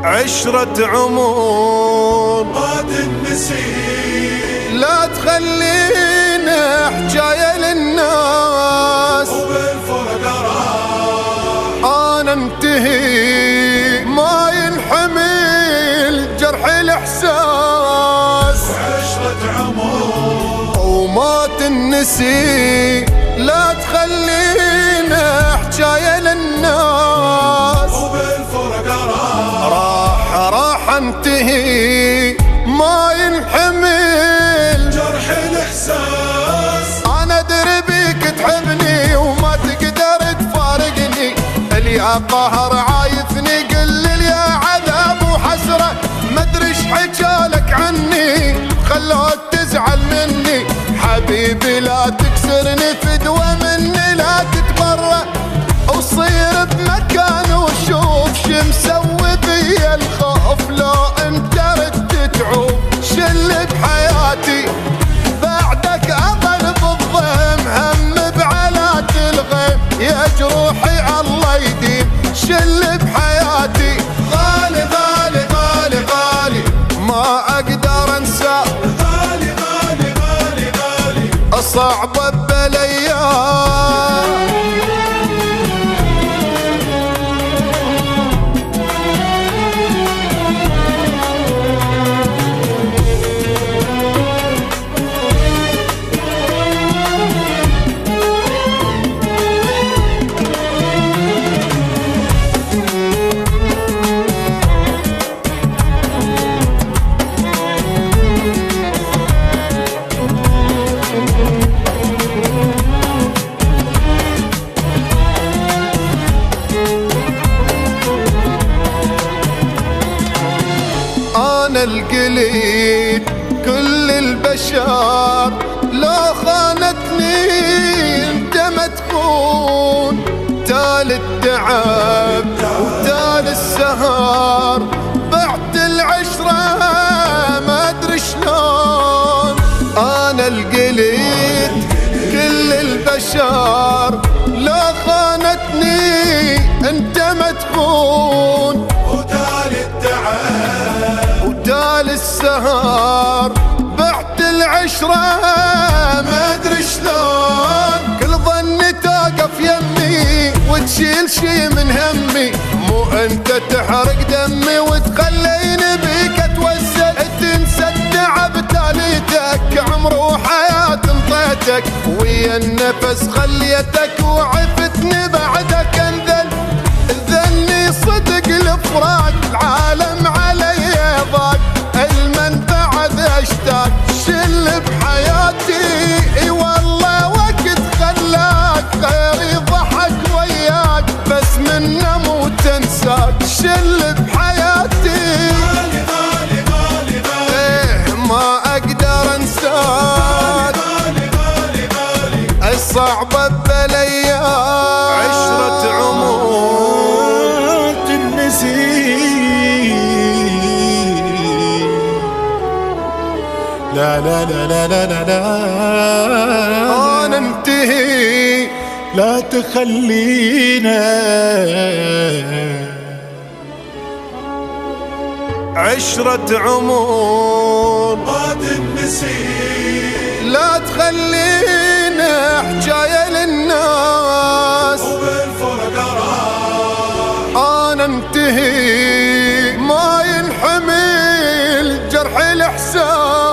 عشرة عمر ما تنسي، لا تخلينا حجاية للناس، وبالفرقة راح أنا انتهي ما ينحمل جرح الإحساس. عشرة عمر وما تنسي، لا تخلينا حجاية للناس، وبالفرقة راح انتهي ما ينحمل جرح الإحساس. انا ادري بيك تحبني وما تقدر تفارقني، اليا قهر عايفني قل يا عذاب وحسرة، ما ادري ايش حكالك عني خلوك تزعل مني، حبيبي لا تكسرني فدوة مني لا تتبرى، وصير بمكان وشوف شو مسوي بيا الخوف، لو انت ردت تعوف شل بحياتي بعدك اظل بالضيم، هم بعلات الغيم يا جروحي الله يديم، شل بحياتي غالي غالي غالي غالي ما اقدر انساه، غالي غالي غالي غالي صعبة بالايام. أنا القليل كل البشر لو خانتني انت ما تخون، تال التعب وتال السهر بعد العشرة ما ادري شلون، أنا القليل كل البشر لو خانتني انت ما تخون، وتال السهر بعد العشرة ما ادري شلون، كل ظني توقف يمي وتشيل شي من همي، مو انت تحرق دمي وتخليني بيك اتوسل، تنسى التعب تاليتك عمر وحياة انطيتك، ويا النفس خليتك وعفتني بعدك انذل، ذني صدق الفراق العالم علي ضاق، المنفعة اشتاق شل بحياتي، اي والله وقت خلاك غيري ضحك وياك، بس منه مو تنساك شل بحياتي، غالي غالي غالي غالي ايه ما اقدر انساك، غالي غالي غالي الصعبة بالايام. عشرة عمر تنسي، لا لا لا لا لا لا لا انا انتهي لا تخلينا. عشرة عمر ما تنسي، لا تخلينا حجاية للناس، وبالفرقة راح أنا انتهي ما ينحمل جرح الإحساس.